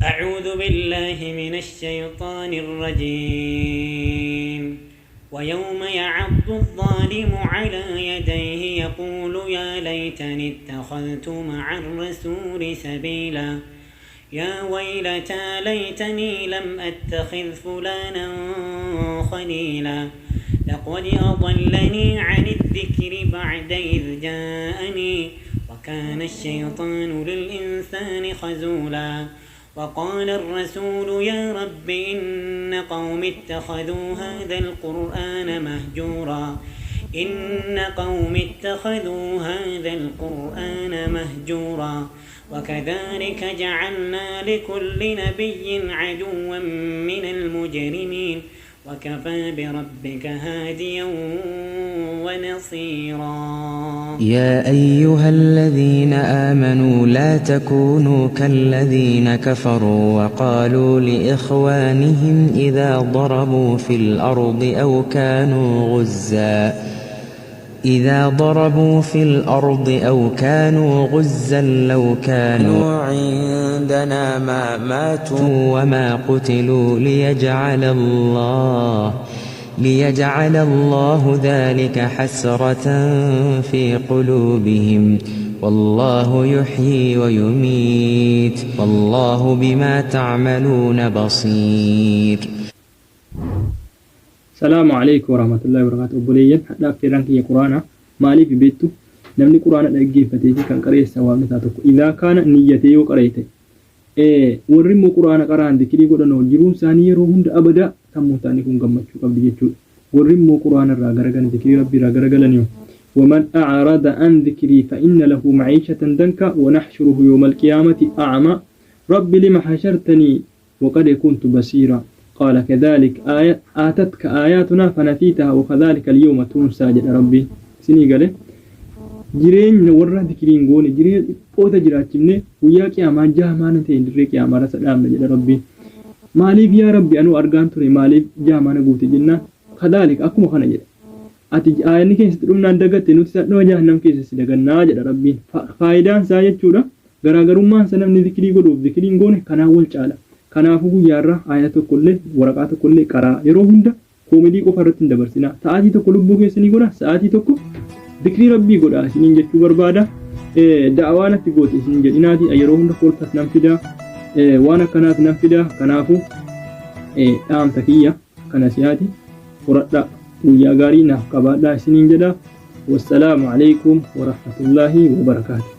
أعوذ بالله من الشيطان الرجيم. ويوم يعض الظالم على يديه يقول يا ليتني اتخذت مع الرسول سبيلا يا ويلتى ليتني لم أتخذ فلانا خليلا لقد أضلني عن الذكر بعد إذ جاءني وكان الشيطان للإنسان خذولا وقال الرسول يا رب إن قوم اتخذوا هذا القرآن مهجورا وكذلك جعلنا لكل نبي عدوا من المجرمين وكفى بربك هاديا ونصيرا. يا أيها الذين آمنوا لا تكونوا كالذين كفروا وقالوا لإخوانهم إذا ضربوا في الأرض أو كانوا غزا لو كانوا عندنا ما ماتوا وما قتلوا ليجعل الله ذلك حسرة في قلوبهم والله يحيي ويميت والله بما تعملون بصير. السلام عليكم ورحمة الله وبركاته. بوليين حدا في رانك يا قرآن مالي في بيتو نمني قرآن دقي فتيجي كان قريه سوام تاتو إذا كان نيته وقريته ورمو قرآن قرآن ذكري قدنا وجرون ثانية روحند أبدا تموتاني كون قمتشو قبل يجو ورمو قرآن الراجرجان ذكري ربي راجرجلنيو ومن أعرض عن ذكري فإن له معيشة ضنكا ونحشره يوم القيامة أعمى رب لما حشرتني وقد كنت بصيرا قال كذلك آتتك آياتنا فنسيتها وكذلك اليوم تنسى جل ربي سني قاله جرين ورّا ذكرين قوني جرين قوتا جراتشمني وياك يا ما جاه ما ننتين دريك يا ما رسلام جل ربي ماليف يا ربي أنو أرغانتوني ماليف جاه ما نقوت جنة كذلك أكو مخانا جل أتي آياني كيس ترمنا اندقات نوتسات نو جهنم كيس سيدقنا جل ربي فايدان سايد شورا غراغرمان سنمني ذكري قلوب ذكرين قوني كان أول شعلا kanaafuu guyyaarraa aayata tokkollee waraqaa tokkollee qaraa yeroo hunda koomedii qofa irratti hin dabarsina sa'aatii tokko lubbuu keessanii godha sa'aatii tokko dhikrii rabbii godha isiniin jechuu barbaada. Da'awaa natti goote isiniin jedhinaati yeroo hunda kolfas nan fida waan akkanaas nan fida kanaafuu dhaamsa kiyya kana si'aati furadha guyyaa gaarii naaf qabaadha isiniin jedha. Wassalaamu alaikum wa rahmatullaahi wa barakaatuh.